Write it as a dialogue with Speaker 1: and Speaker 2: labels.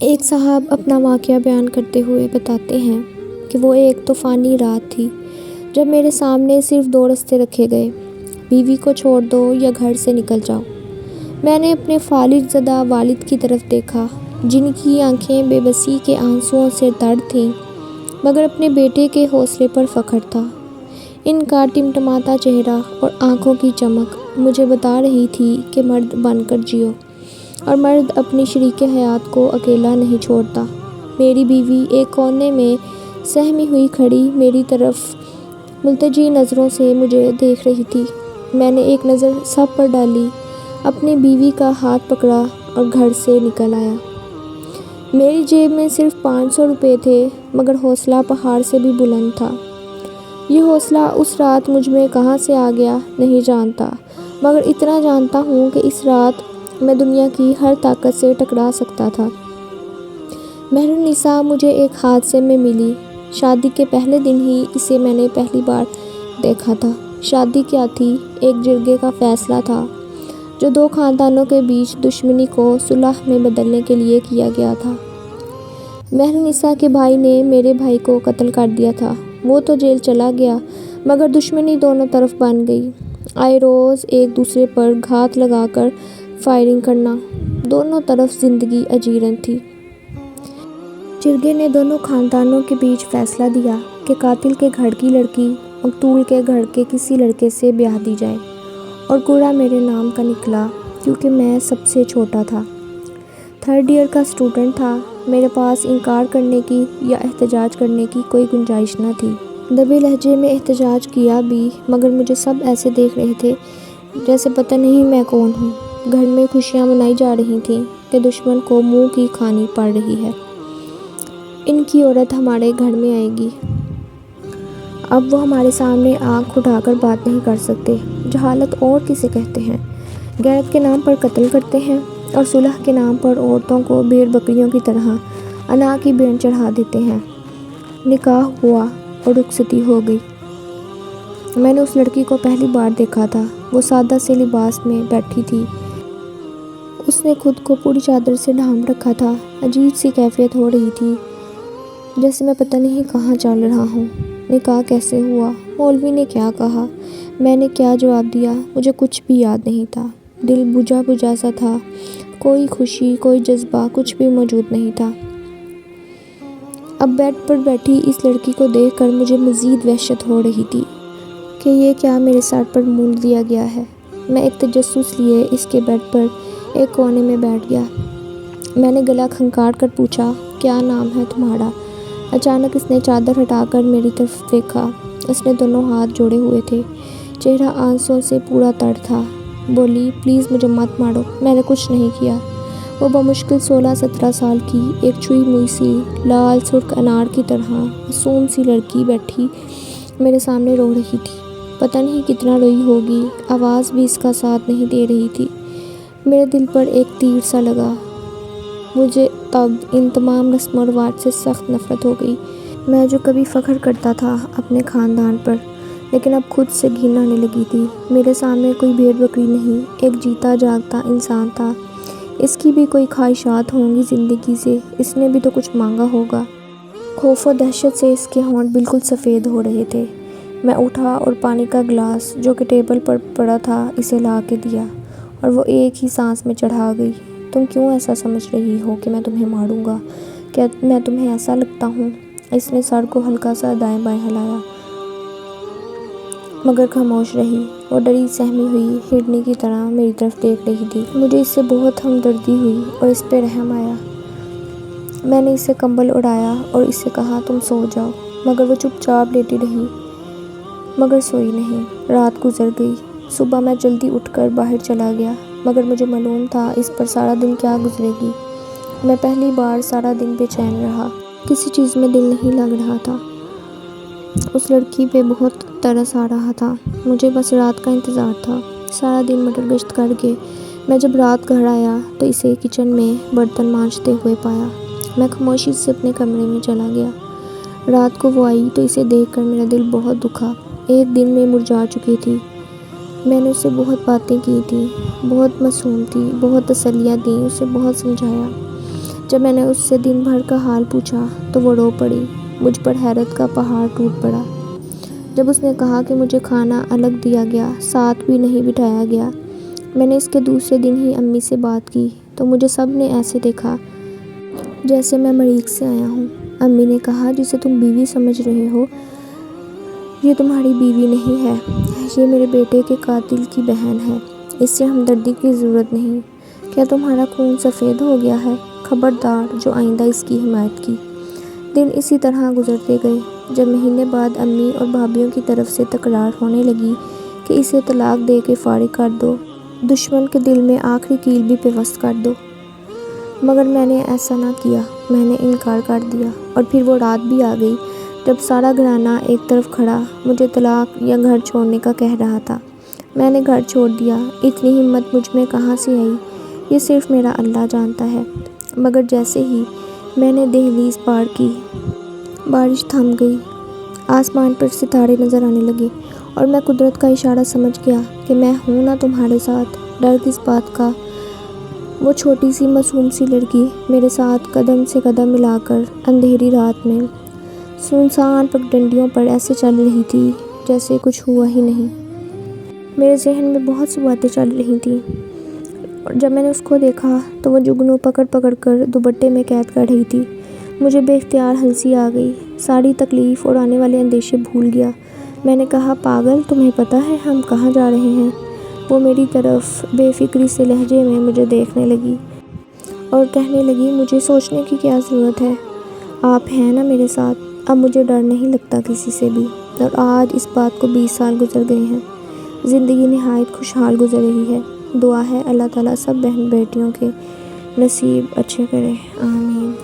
Speaker 1: ایک صاحب اپنا واقعہ بیان کرتے ہوئے بتاتے ہیں کہ وہ ایک طوفانی رات تھی جب میرے سامنے صرف 2 راستے رکھے گئے، بیوی کو چھوڑ دو یا گھر سے نکل جاؤ۔ میں نے اپنے فالج زدہ والد کی طرف دیکھا، جن کی آنکھیں بے بسی کے آنسوؤں سے تر تھیں، مگر اپنے بیٹے کے حوصلے پر فخر تھا۔ ان کا ٹمٹماتا چہرہ اور آنکھوں کی چمک مجھے بتا رہی تھی کہ مرد بن کر جیو، اور مرد اپنی شریک حیات کو اکیلا نہیں چھوڑتا۔ میری بیوی ایک کونے میں سہمی ہوئی کھڑی میری طرف ملتجی نظروں سے مجھے دیکھ رہی تھی۔ میں نے ایک نظر سب پر ڈالی، اپنی بیوی کا ہاتھ پکڑا اور گھر سے نکل آیا۔ میری جیب میں صرف 500 روپے تھے، مگر حوصلہ پہاڑ سے بھی بلند تھا۔ یہ حوصلہ اس رات مجھ میں کہاں سے آ گیا نہیں جانتا، مگر اتنا جانتا ہوں کہ اس رات میں دنیا کی ہر طاقت سے ٹکرا سکتا تھا۔ مہرالنساء مجھے ایک حادثے میں ملی۔ شادی کے پہلے دن ہی اسے میں نے پہلی بار دیکھا تھا۔ شادی کیا تھی؟ ایک جرگے کا فیصلہ تھا جو 2 خاندانوں کے بیچ دشمنی کو صلح میں بدلنے کے لیے کیا گیا تھا۔ مہرالنساء کے بھائی نے میرے بھائی کو قتل کر دیا تھا۔ وہ تو جیل چلا گیا، مگر دشمنی دونوں طرف بن گئی۔ آئے روز ایک دوسرے پر گھات لگا کر فائرنگ کرنا، دونوں طرف زندگی اجیرن تھی۔ جرگے نے دونوں خاندانوں کے بیچ فیصلہ دیا کہ قاتل کے گھر کی لڑکی مقتول کے گھر کے کسی لڑکے سے بیاہ دی جائے، اور کوڑا میرے نام کا نکلا کیونکہ میں سب سے چھوٹا تھا، 3rd ایئر کا اسٹوڈنٹ تھا۔ میرے پاس انکار کرنے کی یا احتجاج کرنے کی کوئی گنجائش نہ تھی۔ دبے لہجے میں احتجاج کیا بھی، مگر مجھے سب ایسے دیکھ رہے تھے جیسے پتہ نہیں میں کون ہوں۔ گھر میں خوشیاں منائی جا رہی تھیں کہ دشمن کو منہ کی کھانی پڑ رہی ہے۔ ان کی عورت ہمارے گھر میں آئے گی۔ اب وہ ہمارے سامنے آنکھ اٹھا کر بات نہیں کر سکتے۔ جہالت اور کسے کہتے ہیں؟ غیرت کے نام پر قتل کرتے ہیں اور صلح کے نام پر عورتوں کو بھیڑ بکریوں کی طرح انا کی بین چڑھا دیتے ہیں۔ نکاح ہوا اور رخصتی ہو گئی۔ میں نے اس لڑکی کو پہلی بار دیکھا تھا۔ وہ سادہ سے لباس میں بیٹھی تھی۔ اس نے خود کو پوری چادر سے ڈھانپ رکھا تھا۔ عجیب سی کیفیت ہو رہی تھی، جیسے میں پتہ نہیں کہاں چل رہا ہوں۔ نکاح کیسے ہوا؟ مولوی نے کیا کہا؟ میں نے کیا جواب دیا؟ مجھے کچھ بھی یاد نہیں تھا۔ دل بجھا بجھا سا تھا، کوئی خوشی، کوئی جذبہ، کچھ بھی موجود نہیں تھا۔ اب بیڈ پر بیٹھی اس لڑکی کو دیکھ کر مجھے مزید وحشت ہو رہی تھی کہ یہ کیا میرے سر پر مونڈ دیا گیا ہے۔ میں ایک تجسس لیے اس کے بیڈ پر ایک کونے میں بیٹھ گیا۔ میں نے گلا کھنکار کر پوچھا، کیا نام ہے تمہارا؟ اچانک اس نے چادر ہٹا کر میری طرف دیکھا۔ اس نے دونوں ہاتھ جوڑے ہوئے تھے، چہرہ آنسوؤں سے پورا تر تھا۔ بولی، پلیز مجھے مت مارو، میں نے کچھ نہیں کیا۔ وہ بمشکل 16-17 سال کی ایک چھوئی موئی سی لال سرخ انار کی طرح معصوم سی لڑکی بیٹھی میرے سامنے رو رہی تھی۔ پتہ نہیں کتنا روئی ہوگی، آواز بھی اس کا ساتھ نہیں دے رہی تھی۔ میرے دل پر ایک تیر سا لگا۔ مجھے تب ان تمام رسم و رواج سے سخت نفرت ہو گئی۔ میں جو کبھی فخر کرتا تھا اپنے خاندان پر، لیکن اب خود سے گھن آنے لگی تھی۔ میرے سامنے کوئی بھیڑ بکری نہیں، ایک جیتا جاگتا انسان تھا۔ اس کی بھی کوئی خواہشات ہوں گی زندگی سے، اس نے بھی تو کچھ مانگا ہوگا۔ خوف و دہشت سے اس کے ہونٹ بالکل سفید ہو رہے تھے۔ میں اٹھا اور پانی کا گلاس جو کہ ٹیبل پر پڑا تھا اسے لا کے دیا، اور وہ ایک ہی سانس میں چڑھا گئی۔ تم کیوں ایسا سمجھ رہی ہو کہ میں تمہیں ماروں گا؟ کیا میں تمہیں ایسا لگتا ہوں؟ اس نے سر کو ہلکا سا دائیں بائیں ہلایا، مگر خاموش رہی۔ وہ ڈری سہمی ہوئی ہرنی کی طرح میری طرف دیکھ رہی تھی۔ مجھے اس سے بہت ہمدردی ہوئی اور اس پہ رحم آیا۔ میں نے اسے کمبل اڑایا اور اس سے کہا، تم سو جاؤ، مگر وہ چپ چاپ لیٹی رہی، مگر سوئی نہیں۔ رات گزر گئی۔ صبح میں جلدی اٹھ کر باہر چلا گیا، مگر مجھے معلوم تھا اس پر سارا دن کیا گزرے گی۔ میں پہلی بار سارا دن بے چین رہا، کسی چیز میں دل نہیں لگ رہا تھا۔ اس لڑکی پہ بہت ترس آ رہا تھا۔ مجھے بس رات کا انتظار تھا۔ سارا دن مٹر گشت کر کے میں جب رات گھر آیا تو اسے کچن میں برتن مانجتے ہوئے پایا۔ میں خاموشی سے اپنے کمرے میں چلا گیا۔ رات کو وہ آئی تو اسے دیکھ کر میرا دل بہت دکھا۔ ایک دن میں مرجھا چکی تھی۔ میں نے اسے بہت باتیں کی تھیں، بہت معصوم تھی، بہت تسلیاں دیں، اسے بہت سمجھایا۔ جب میں نے اس سے دن بھر کا حال پوچھا تو وہ رو پڑی۔ مجھ پر حیرت کا پہاڑ ٹوٹ پڑا جب اس نے کہا کہ مجھے کھانا الگ دیا گیا، ساتھ بھی نہیں بٹھایا گیا۔ میں نے اس کے دوسرے دن ہی امی سے بات کی تو مجھے سب نے ایسے دیکھا جیسے میں مریخ سے آیا ہوں۔ امی نے کہا، جسے تم بیوی سمجھ رہے ہو یہ تمہاری بیوی نہیں ہے، یہ میرے بیٹے کے قاتل کی بہن ہے۔ اس سے ہمدردی کی ضرورت نہیں۔ کیا تمہارا خون سفید ہو گیا ہے؟ خبردار جو آئندہ اس کی حمایت کی۔ دن اسی طرح گزرتے گئے۔ جب مہینے بعد امی اور بھابھیوں کی طرف سے تکرار ہونے لگی کہ اسے طلاق دے کے فارغ کر دو، دشمن کے دل میں آخری کیل بھی پیوست کر دو، مگر میں نے ایسا نہ کیا۔ میں نے انکار کر دیا اور پھر وہ رات بھی آ گئی جب سارا گھرانہ ایک طرف کھڑا مجھے طلاق یا گھر چھوڑنے کا کہہ رہا تھا۔ میں نے گھر چھوڑ دیا۔ اتنی ہمت مجھ میں کہاں سے آئی یہ صرف میرا اللہ جانتا ہے، مگر جیسے ہی میں نے دہلیز پار کی بارش تھم گئی، آسمان پر ستارے نظر آنے لگے اور میں قدرت کا اشارہ سمجھ گیا کہ میں ہوں نا تمہارے ساتھ۔ ڈر کس بات کا؟ وہ چھوٹی سی معصوم سی لڑکی میرے ساتھ قدم سے قدم ملا کر اندھیری رات میں سنسان پگڈنڈیوں پر ایسے چل رہی تھی جیسے کچھ ہوا ہی نہیں۔ میرے ذہن میں بہت سی باتیں چل رہی تھیں اور جب میں نے اس کو دیکھا تو وہ جگنو پکڑ پکڑ کر دوپٹے میں قید کر رہی تھی۔ مجھے بے اختیار ہنسی آ گئی، ساری تکلیف اور آنے والے اندیشے بھول گیا۔ میں نے کہا، پاگل، تمہیں پتہ ہے ہم کہاں جا رہے ہیں؟ وہ میری طرف بے فکری سے لہجے میں مجھے دیکھنے لگی اور کہنے لگی، مجھے سوچنے کی کیا ضرورت ہے؟ آپ ہیں نا میرے ساتھ، اب مجھے ڈر نہیں لگتا کسی سے بھی۔ اور آج اس بات کو 20 سال گزر گئے ہیں۔ زندگی نہایت خوشحال گزر رہی ہے۔ دعا ہے اللہ تعالیٰ سب بہن بیٹیوں کے نصیب اچھے کرے، آمین۔